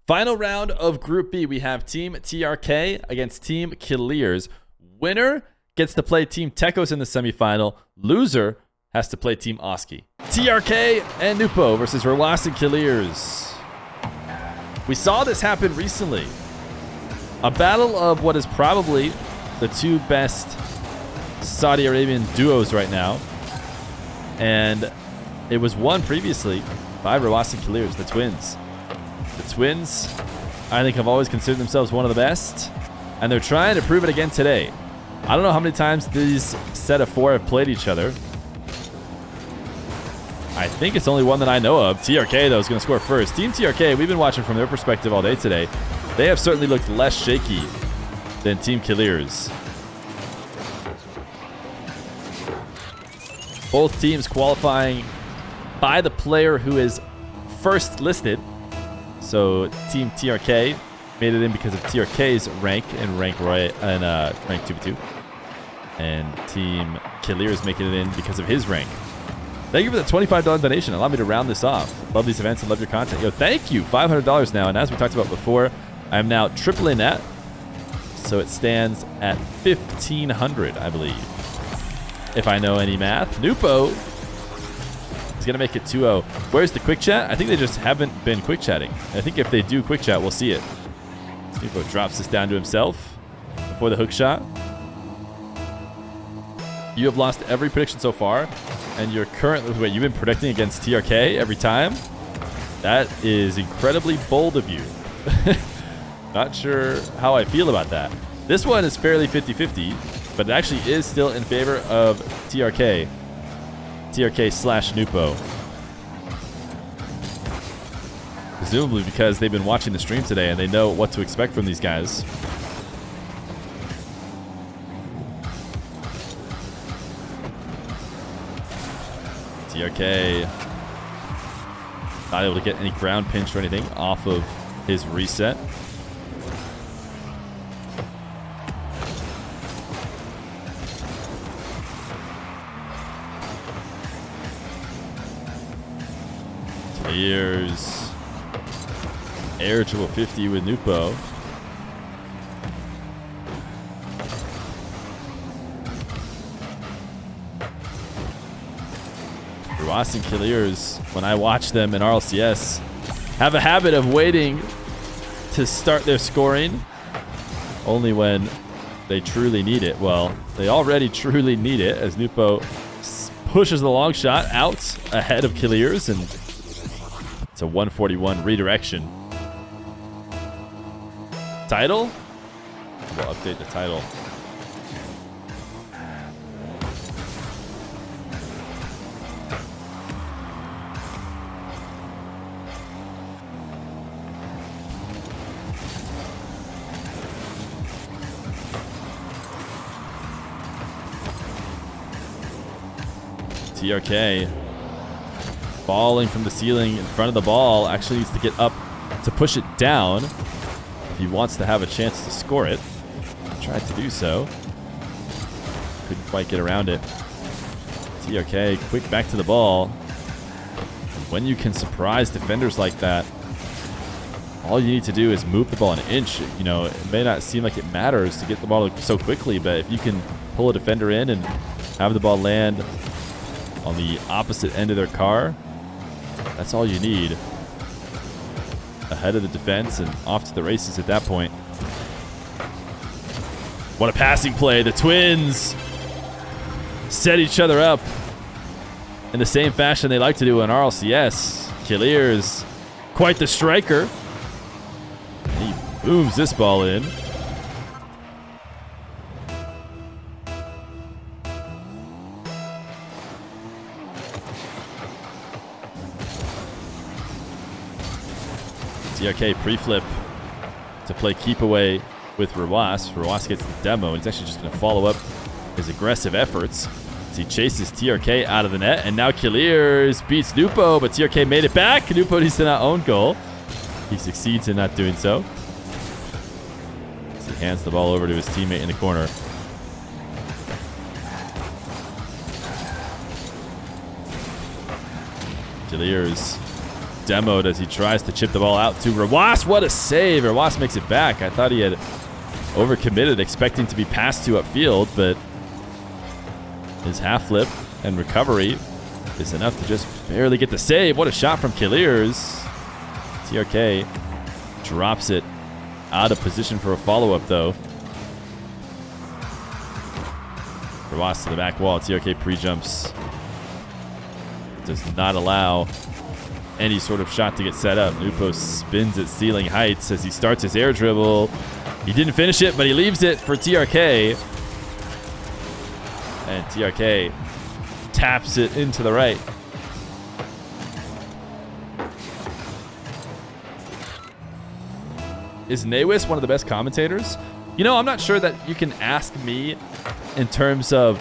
Final round of Group B. We have Team TRK against Team Kiileerrz. Winner gets to play Team Tekos in the semifinal. Loser has to play Team Oski. TRK and Nupo versus Royale and Kiileerrz. We saw this happen recently. A battle of what is probably the two best Saudi Arabian duos right now. And it was won previously by Royale and Kiileerrz, the twins. The twins, I think, have always considered themselves one of the best, and they're trying to prove it again today. I don't know how many times these set of four have played each other. I think it's only one that I know of. TRK, though, is going to score first. Team TRK, we've been watching from their perspective all day today. They have certainly looked less shaky than Team Kiileerrz. Both teams qualifying by the player who is first listed. So Team TRK made it in because of TRK's rank and rank 2v2. And Team Kiileerrz making it in because of his rank. Thank you for the $25 donation. Allow me to round this off. Love these events and love your content. Yo, thank you. $500 now. And as we talked about before, I am now tripling that. So it stands at $1,500, I believe. If I know any math. Nupo is going to make it 2-0. Where's the quick chat? I think they just haven't been quick chatting. I think if they do quick chat, we'll see it. Nupo drops this down to himself before the hook shot. You have lost every prediction so far, and you're currently... Wait, you've been predicting against TRK every time? That is incredibly bold of you. Not sure how I feel about that. This one is fairly 50-50, but it actually is still in favor of TRK. TRK/Nupo. Presumably because they've been watching the stream today and they know what to expect from these guys. TRK not able to get any ground pinch or anything off of his reset. Kiileerrz air triple 50 with Nupo. Royale and Kiileerrz, when I watch them in RLCS, have a habit of waiting to start their scoring only when they truly need it. Well, they already truly need it as Nupo pushes the long shot out ahead of Kiileerrz, and it's a 141 redirection. Title? We'll update the title. TRK falling from the ceiling in front of the ball, actually needs to get up to push it down if he wants to have a chance to score it. Tried to do so. Couldn't quite get around it. TRK quick back to the ball. When you can surprise defenders like that, all you need to do is move the ball an inch. You know, it may not seem like it matters to get the ball so quickly, but if you can pull a defender in and have the ball land on the opposite end of their car, that's all you need. Ahead of the defense and off to the races at that point. What a passing play. The twins set each other up in the same fashion they like to do in RLCS. Kiileerrz, quite the striker. He booms this ball in. TRK pre-flip to play keep away with Royale. Royale gets the demo, and he's actually just going to follow up his aggressive efforts as he chases TRK out of the net. And now Kiileerrz beats Nupo, but TRK made it back. Nupo needs to not own goal. He succeeds in not doing so. As he hands the ball over to his teammate in the corner. Kiileerrz demoed as he tries to chip the ball out to Rawas. What a save. Rawas makes it back. I thought he had overcommitted, expecting to be passed to upfield, but his half flip and recovery is enough to just barely get the save. What a shot from Kiileerrz. TRK drops it out of position for a follow-up, though. Rawas to the back wall. TRK pre-jumps. Does not allow any sort of shot to get set up. Nupo spins at ceiling heights as he starts his air dribble. He didn't finish it, but he leaves it for TRK. And TRK taps it into the right. Is Nawis one of the best commentators? You know, I'm not sure that you can ask me in terms of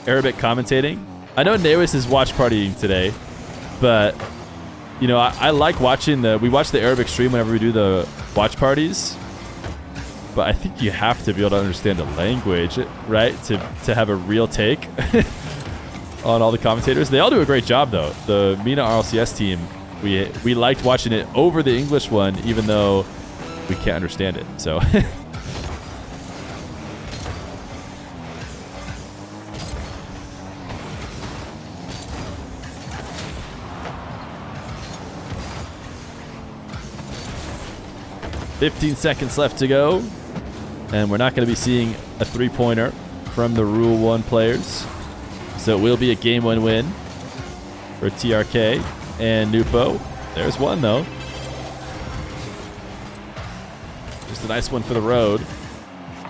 Arabic commentating. I know Nawis is watch partying today, but you know, I like watching we watch the Arabic stream whenever we do the watch parties. But I think you have to be able to understand the language, right? To have a real take on all the commentators. They all do a great job, though. The MENA RLCS team, we liked watching it over the English one, even though we can't understand it. So. "15 seconds left to go, and we're not going to be seeing a three-pointer from the Rule 1 players. So it will be a Game 1 win for TRK and Nupo. There's one, though. Just a nice one for the road.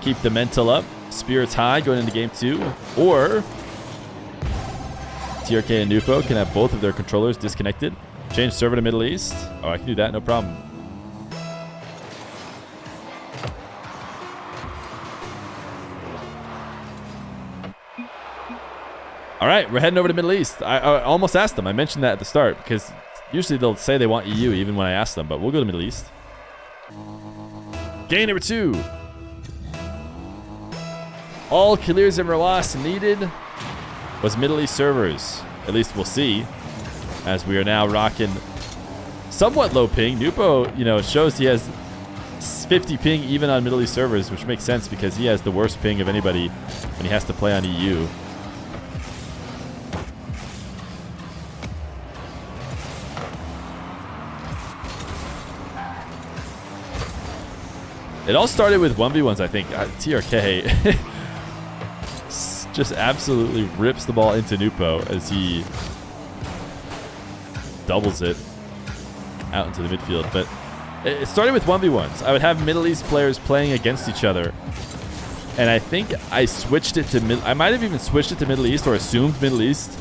Keep the mental up. Spirits high going into Game 2. Or TRK and Nupo can have both of their controllers disconnected. Change server to Middle East. Oh, I can do that, no problem. All right, we're heading over to Middle East. I almost asked them. I mentioned that at the start because usually they'll say they want EU even when I ask them, but we'll go to Middle East. Game number 2. All Kiileerrz and Rawas needed was Middle East servers. At least we'll see, as we are now rocking somewhat low ping. Nupo, you know, shows he has 50 ping even on Middle East servers, which makes sense because he has the worst ping of anybody when he has to play on EU. It all started with 1v1s, I think. TRK just absolutely rips the ball into Nupo as he doubles it out into the midfield. But it started with 1v1s. I would have Middle East players playing against each other. And I think I switched it to I might have even switched it to Middle East or assumed Middle East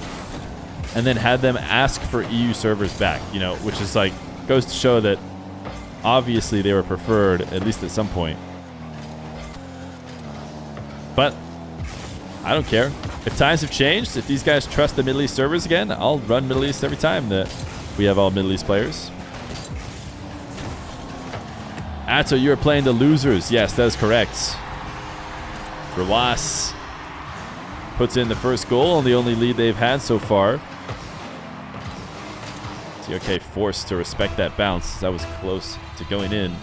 and then had them ask for EU servers back, you know, which is like, goes to show that obviously they were preferred, at least at some point. But I don't care. If times have changed, if these guys trust the Middle East servers again, I'll run Middle East every time that we have all Middle East players. Atto, you are playing the losers. Yes, that is correct. Rawas puts in the first goal and the only lead they've had so far. TRK forced to respect that bounce. That was close to going in.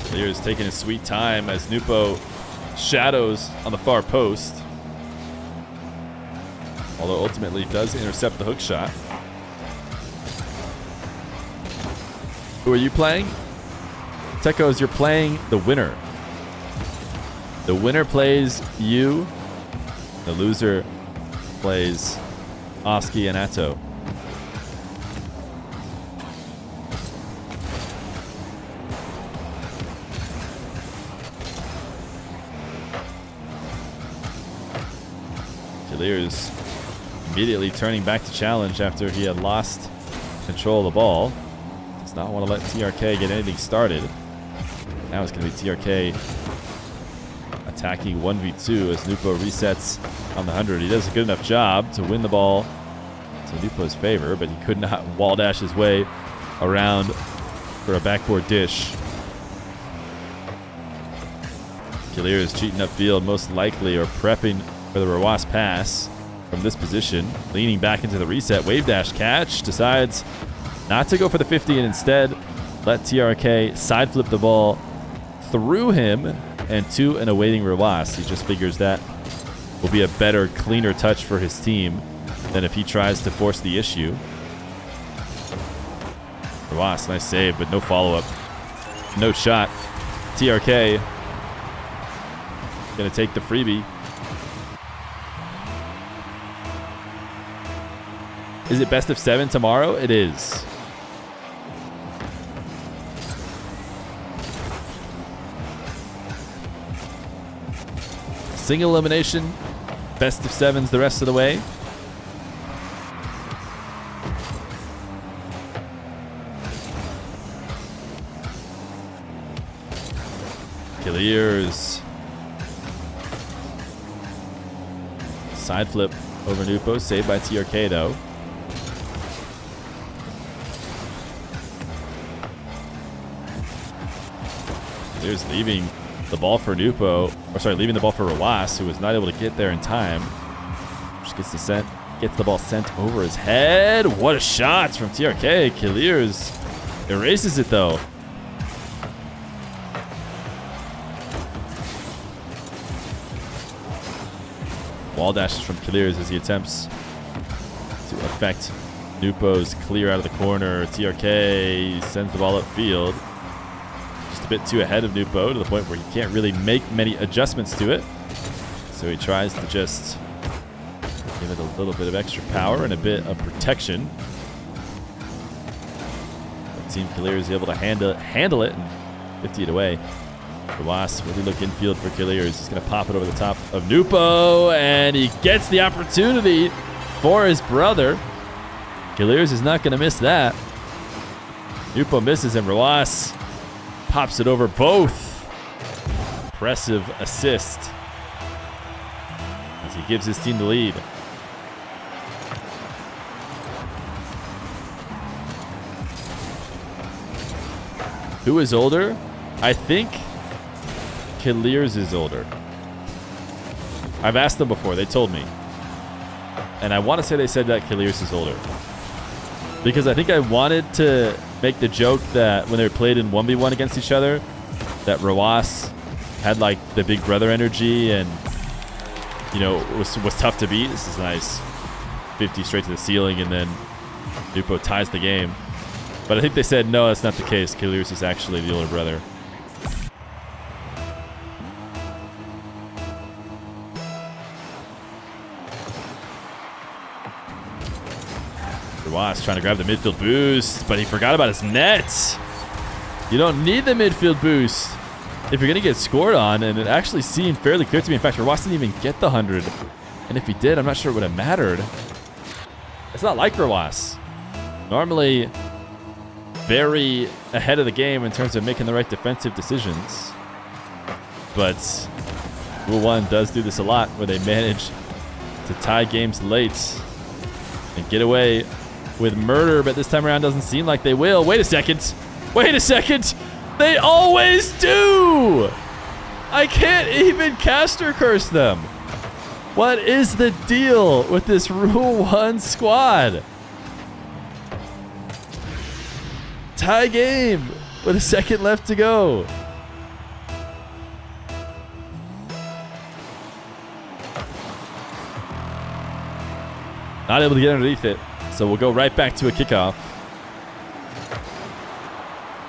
Kiileerrz taking his sweet time as Nupo shadows on the far post. Although ultimately does intercept the hook shot. Who are you playing? Tekos, you're playing the winner. The winner plays you. The loser plays Oski and Atto. Kiileerrz immediately turning back to challenge after he had lost control of the ball. Does not want to let TRK get anything started. Now it's going to be TRK attacking 1v2 as Nupo resets on the 100. He does a good enough job to win the ball to Nupo's favor, but he could not wall dash his way around for a backboard dish. Kiileerrz cheating upfield, most likely, or prepping for the Royale pass from this position. Leaning back into the reset. Wave dash catch. Decides not to go for the 50 and instead let TRK side flip the ball through him and to an awaiting Royale. He just figures that will be a better, cleaner touch for his team than if he tries to force the issue. Royale, nice save, but no follow-up. No shot. TRK gonna take the freebie. Is it best of 7 tomorrow? It is. Single elimination. Best of 7s the rest of the way. Kiileerrz. Side flip over Nupo. Saved by TRK though. Kiileerrz leaving the ball for Nupo. Or sorry, leaving the ball for Royale, who was not able to get there in time. Just gets the ball sent over his head. What a shot from TRK. Kiileerrz erases it though. Wall dashes from Kiileerrz as he attempts to affect Nupo's clear out of the corner. TRK sends the ball upfield. Just a bit too ahead of Nupo to the point where he can't really make many adjustments to it. So he tries to just give it a little bit of extra power and a bit of protection. But Team Kiileerrz is able to handle it and 50 it away. Royale really look infield for Kiileerrz. He's going to pop it over the top of Nupo, and he gets the opportunity for his brother. Kiileerrz is not going to miss that. Nupo misses, and Royale pops it over both. Impressive assist as he gives his team the lead. Who is older? I think Kiileerrz is older. I've asked them before. They told me. And I want to say they said that Kiileerrz is older. Because I think I wanted to make the joke that when they played in 1v1 against each other, that Royale had like the big brother energy and, you know, was tough to beat. This is nice. 50 straight to the ceiling, and then Nupo ties the game. But I think they said, no, that's not the case. Kiileerrz is actually the older brother. Royale trying to grab the midfield boost, but he forgot about his net. You don't need the midfield boost if you're going to get scored on, and it actually seemed fairly clear to me. In fact, Royale didn't even get the 100. And if he did, I'm not sure it would have mattered. It's not like Royale. Normally very ahead of the game in terms of making the right defensive decisions. But Rule 1 does do this a lot, where they manage to tie games late and get away with murder, but this time around doesn't seem like they will. Wait a second. Wait a second. They always do. I can't even caster curse them. What is the deal with this Rule 1 squad? Tie game with a second left to go. Not able to get underneath it. So we'll go right back to a kickoff.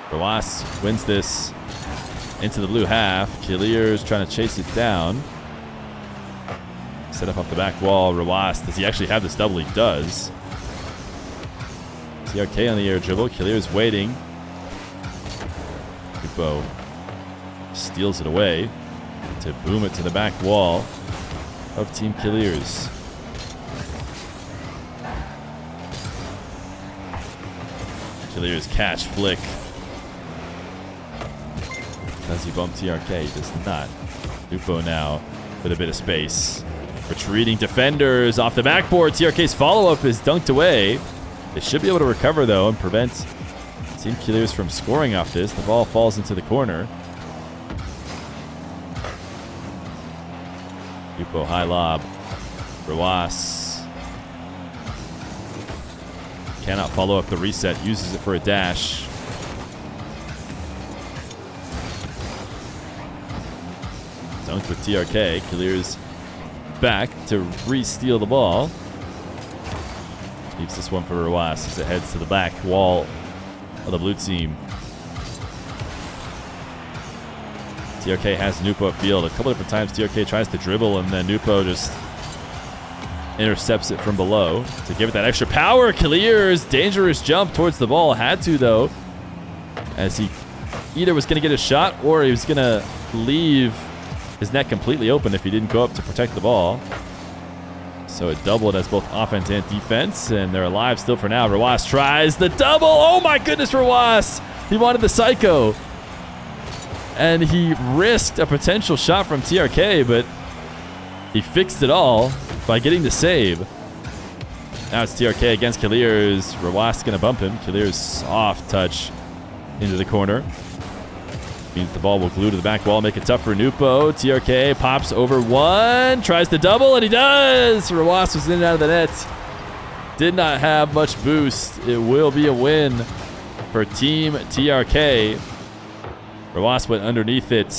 Royale wins this into the blue half. Kiileerrz trying to chase it down. Set up off the back wall. Royale, does he actually have this double? He does. TRK on the air dribble. Kiileerrz waiting. Nupo steals it away to boom it to the back wall of Team Kiileerrz. Kiileerrz catch, flick. Does he bump TRK? He does not. Nupo now with a bit of space. Retreating defenders off the backboard. TRK's follow-up is dunked away. They should be able to recover, though, and prevent Team Kiileerrz from scoring off this. The ball falls into the corner. Nupo, high lob. Royale. Cannot follow up the reset. Uses it for a dash. Dunked with TRK. Kiileerrz back to re-steal the ball. Leaves this one for Royale as it heads to the back wall of the blue team. TRK has Nupo upfield. A couple different times TRK tries to dribble and then Nupo just intercepts it from below to give it that extra power. Kiileerrz, dangerous jump towards the ball. Had to, though, as he either was going to get a shot or he was going to leave his net completely open if he didn't go up to protect the ball. So it doubled as both offense and defense, and they're alive still for now. Royale tries the double. Oh, my goodness, Royale. He wanted the psycho. And he risked a potential shot from TRK, but he fixed it all by getting the save. Now it's TRK against Kiileerrz. Royale's going to bump him. Kiileerrz soft touch into the corner. Means the ball will glue to the back wall, make it tough for Nupo. TRK pops over one, tries to double, and he does! Royale was in and out of the net. Did not have much boost. It will be a win for Team TRK. Royale went underneath it.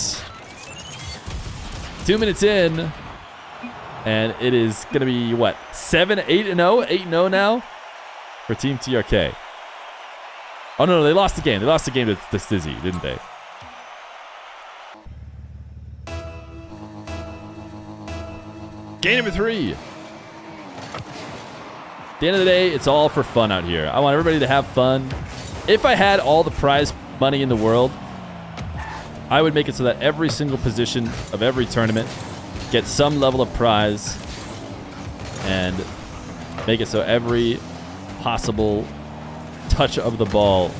2 minutes in. And it is going to be, what, 8-0? 8-0 now for Team TRK. Oh, no, they lost the game. They lost the game to Stizzy, didn't they? Game number 3. At the end of the day, it's all for fun out here. I want everybody to have fun. If I had all the prize money in the world, I would make it so that every single position of every tournament gets some level of prize and make it so every possible touch of the ball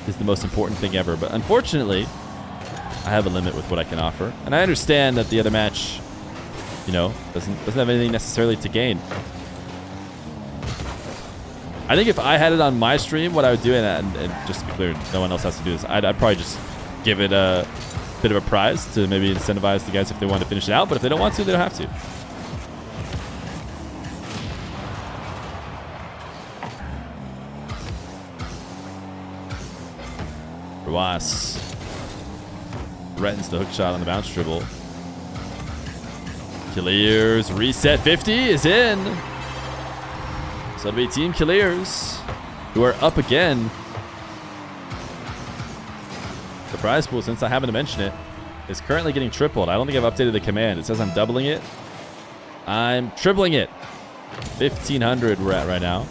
is the most important thing ever. But unfortunately, I have a limit with what I can offer. And I understand that the other match, you know, doesn't have anything necessarily to gain. I think if I had it on my stream, what I would do, and just to be clear, no one else has to do this, I'd probably just give it a bit of a prize to maybe incentivize the guys if they want to finish it out. But if they don't want to, they don't have to. Royale threatens the hook shot on the bounce dribble. Kiileerrz reset 50 is in. So it'll be Team Kiileerrz who are up again. The prize pool, since I happen to mention it, is currently getting tripled. I don't think I've updated the command. It says I'm doubling it. I'm tripling it. 1,500 we're at right now.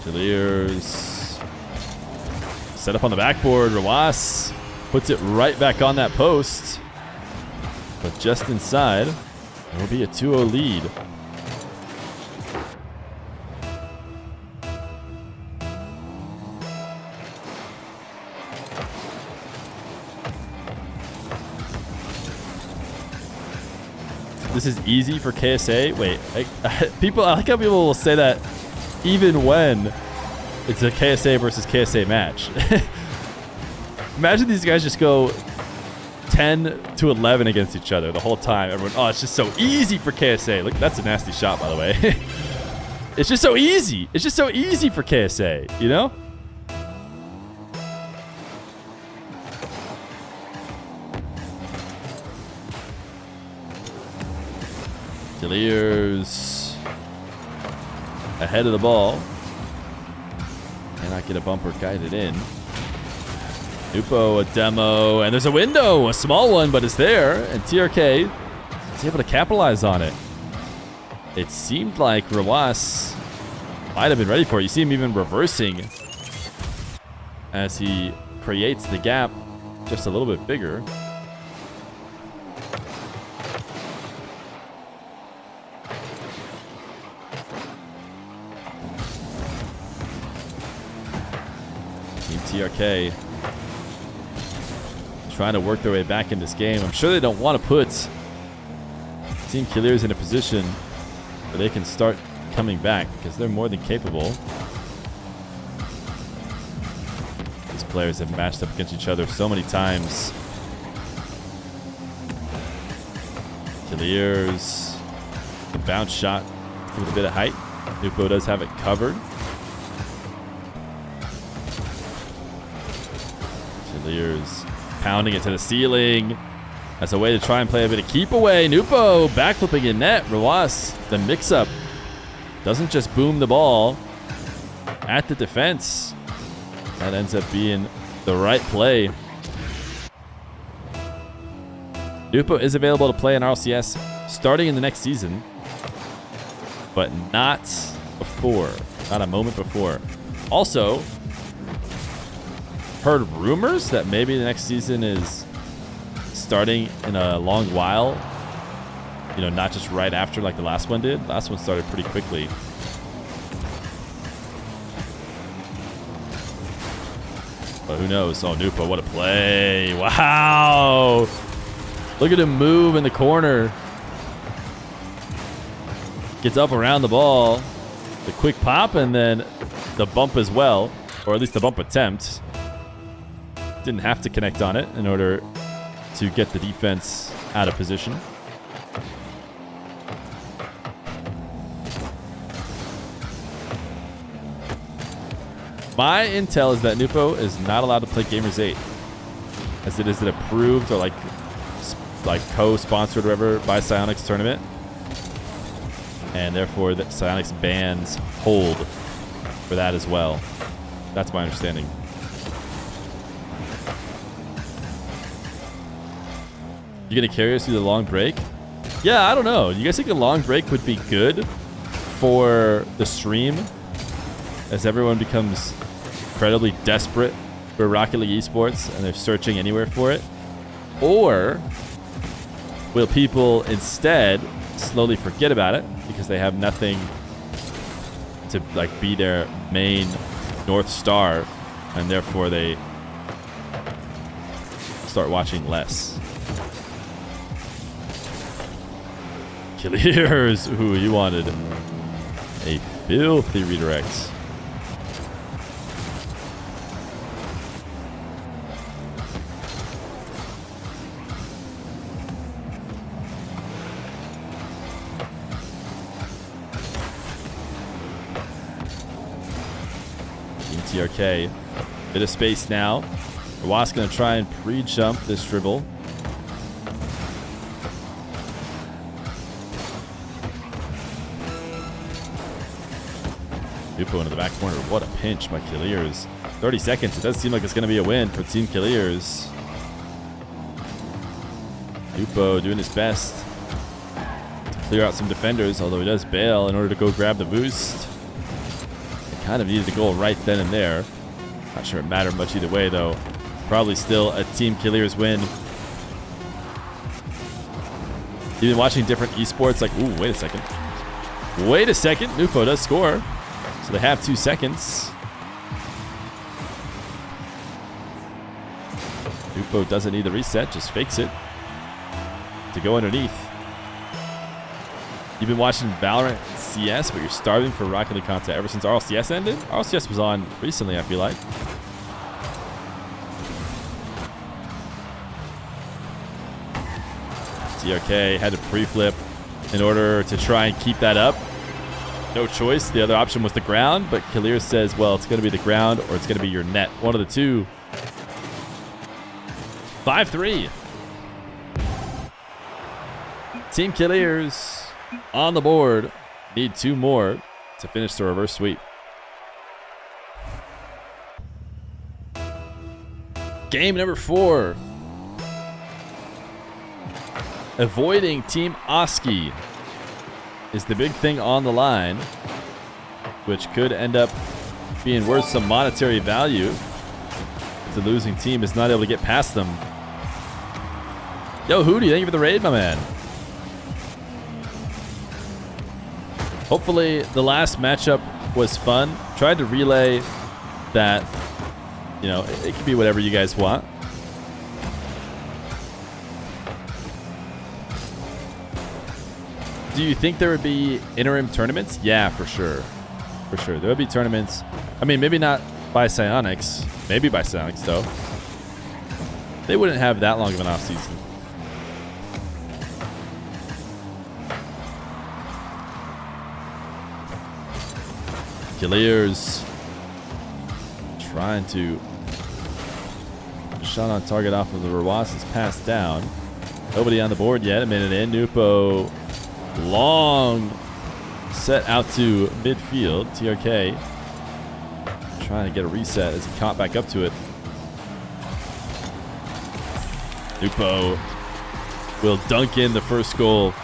Kiileerrz set up on the backboard. Royale puts it right back on that post, but just inside. It will be a 2-0 lead. This is easy for KSA. Wait, I like how people will say that even when it's a KSA versus KSA match. Imagine these guys just go 10-11 against each other the whole time. Everyone, oh, it's just so easy for KSA. Look, that's a nasty shot, by the way. It's just so easy. It's just so easy for KSA, you know? Kiileerrz ahead of the ball. Cannot get a bumper guided in. Nupo, a demo, and there's a window, a small one, but it's there. And TRK is able to capitalize on it. It seemed like Royale might have been ready for it. You see him even reversing as he creates the gap just a little bit bigger. Team TRK trying to work their way back in this game. I'm sure they don't want to put Team Kiileerrz in a position where they can start coming back because they're more than capable. These players have matched up against each other so many times. Kiileerrz, the bounce shot with a bit of height. Nupo does have it covered. Kiileerrz pounding it to the ceiling as a way to try and play a bit of keep away. Nupo backflipping in net. Rawas, the mix-up, doesn't just boom the ball at the defense. That ends up being the right play. Nupo is available to play in RLCS starting in the next season, but not before. Not a moment before. Also, heard rumors that maybe the next season is starting in a long while. You know, not just right after like the last one did. Last one started pretty quickly. But who knows? Oh, Nupo, what a play. Wow. Look at him move in the corner. Gets up around the ball. The quick pop and then the bump as well. Or at least the bump attempt. Didn't have to connect on it in order to get the defense out of position. My intel is that Nupo is not allowed to play Gamers 8, as it is an approved or like co-sponsored or whatever by Psyonix tournament, and therefore that Psyonix bans hold for that as well. That's my understanding. You gonna carry us through the long break? Yeah, I don't know. You guys think a long break would be good for the stream as everyone becomes incredibly desperate for Rocket League esports and they're searching anywhere for it? Or will people instead slowly forget about it because they have nothing to like be their main North Star, and therefore they start watching less? Kiileerrz. Ooh, you wanted a filthy redirect. Team TRK. Bit of space now. Rawas going to try and pre-jump this dribble. Nupo into the back corner. What a pinch by Kiileerrz. 30 seconds. It does seem like it's going to be a win for Team Kiileerrz. Nupo doing his best to clear out some defenders, although he does bail in order to go grab the boost. He kind of needed the goal right then and there. Not sure it mattered much either way, though. Probably still a Team Kiileerrz win. You've been watching different esports, like, ooh, wait a second. Wait a second. Nupo does score. So they have 2 seconds. Nupo doesn't need the reset, just fakes it to go underneath. You've been watching Valorant CS, but you're starving for Rocket League content ever since RLCS ended? RLCS was on recently, I feel like. TRK had to pre-flip in order to try and keep that up. No choice. The other option was the ground, but Kiileerrz says, well, it's going to be the ground or it's going to be your net. One of the two. 5-3. Team Kiileerrz on the board. Need 2 more to finish the reverse sweep. Game number 4. Avoiding Team Oski is the big thing on the line, which could end up being worth some monetary value if the losing team is not able to get past them. Yo, Hootie, thank you for the raid, my man. Hopefully the last matchup was fun. Tried to relay that, you know, it can be whatever you guys want. Do you think there would be interim tournaments? Yeah, for sure. For sure. There would be tournaments. I mean, maybe not by Psionics. Maybe by Psionics, though. They wouldn't have that long of an offseason. Kiileerrz trying to shot on target off of the Royale is passed down. Nobody on the board yet. A minute in. Nupo long set out to midfield. TRK trying to get a reset as he caught back up to it. Nupo will dunk in the first goal.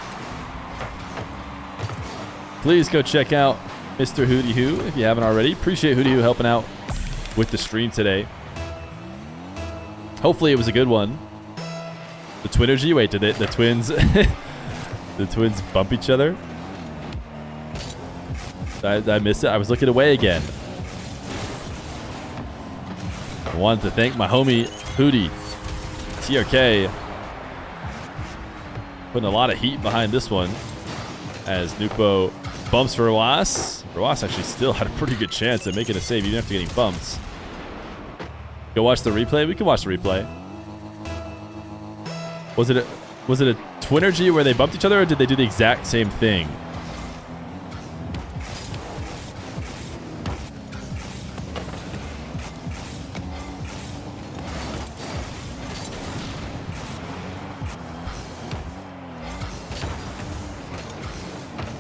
Please go check out Mr. Hootie Hoo if you haven't already. Appreciate Hootie Hoo helping out with the stream today. Hopefully it was a good one. The Twinnergy, wait, did the twins the twins bump each other? Did I miss it? I was looking away again. I wanted to thank my homie Hootie. TRK putting a lot of heat behind this one as Nupo bumps for Royale. Royale actually still had a pretty good chance at making a save even after getting bumped. Go watch the replay. We can watch the replay. Was it a Twinnergy where they bumped each other, or did they do the exact same thing?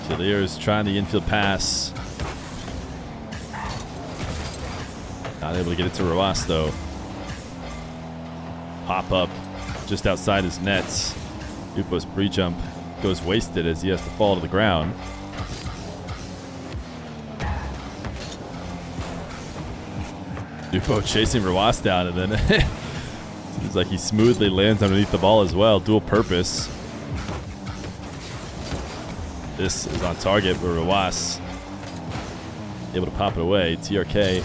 Kiileerrz trying the infield pass. Not able to get it to Royale though. Pop up just outside his nets. Nupo's pre-jump goes wasted as he has to fall to the ground. Nupo chasing Royale down, and then seems like he smoothly lands underneath the ball as well. Dual purpose. This is on target, but Royale able to pop it away. TRK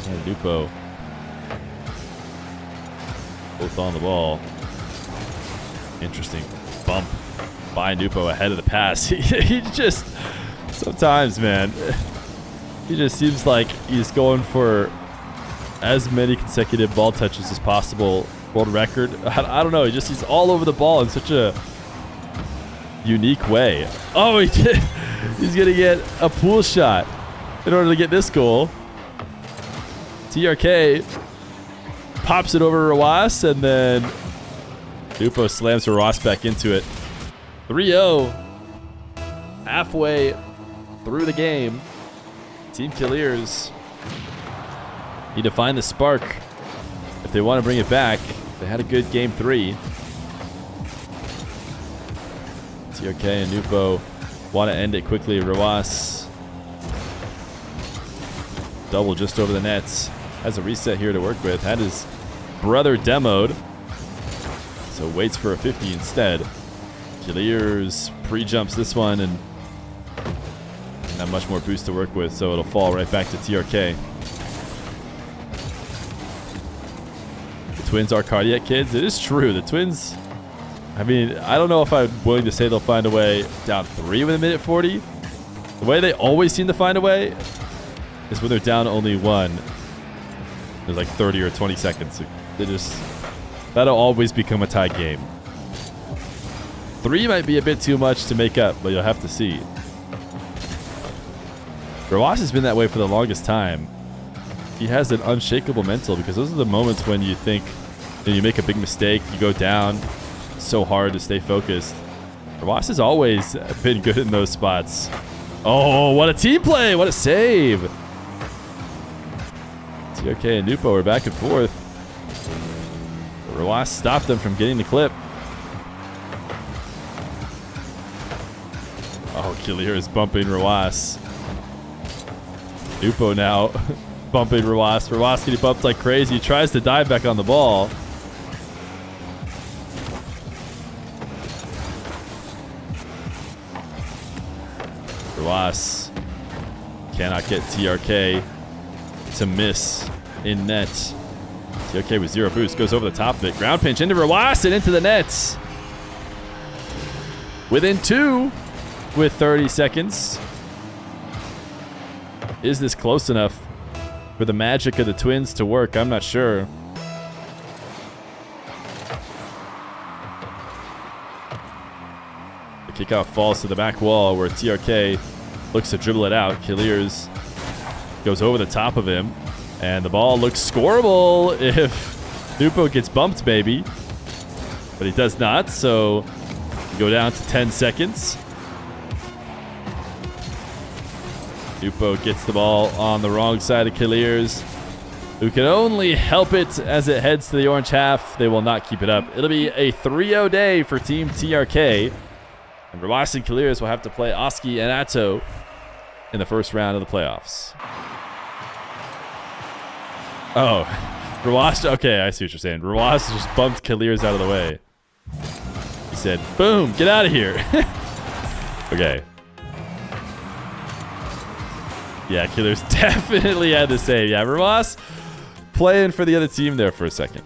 and Nupo both on the ball. Interesting bump by Nupo ahead of the pass. He just, sometimes, man, he just seems like he's going for as many consecutive ball touches as possible. World record. I don't know. He's all over the ball in such a unique way. Oh, he's going to get a pool shot in order to get this goal. TRK pops it over Royale, and then Nupo slams Royale back into it. 3-0. Halfway through the game. Team Kiileerrz need to find the spark if they want to bring it back. They had a good game 3. TRK and Nupo want to end it quickly. Royale double just over the nets. Has a reset here to work with. Had his brother demoed, so waits for a 50 instead. Kiileerrz pre-jumps this one and not much more boost to work with, so it'll fall right back to TRK. The Twins are cardiac kids. It is true. The Twins, I mean, I don't know if I'm willing to say they'll find a way down 3 with a minute 40. The way they always seem to find a way is when they're down only 1. There's like 30 or 20 seconds. That'll always become a tied game. 3 might be a bit too much to make up, but you'll have to see. Royale has been that way for the longest time. He has an unshakable mental, because those are the moments when you think, you make a big mistake, you go down. It's so hard to stay focused. Royale has always been good in those spots. Oh, what a team play! What a save! TRK and Nupo are back and forth. Royale stopped them from getting the clip. Oh, Kiileerrz bumping Royale. Nupo now bumping Royale. Royale getting bumped like crazy. He tries to dive back on the ball. Royale cannot get TRK to miss in net. TRK with 0 boost goes over the top of it. Ground pinch into Royale and into the nets. within 2 with 30 seconds. Is this close enough for the magic of the twins to work? I'm not sure. The kickoff falls to the back wall where TRK looks to dribble it out. Kiileerrz goes over the top of him. And the ball looks scoreable if Nupo gets bumped, maybe. But he does not, so we go down to 10 seconds. Nupo gets the ball on the wrong side of Kiileerrz, who can only help it as it heads to the orange half. They will not keep it up. It'll be a 3-0 day for Team TRK. And Rawas and Kiileerrz will have to play Oski and Atto in the first round of the playoffs. Oh, Rawas. Okay, I see what you're saying. Rawas just bumped Kiileerrz out of the way. He said, boom, get out of here. Okay. Yeah, Kiileerrz definitely had the save. Yeah, Rawas playing for the other team there for a second.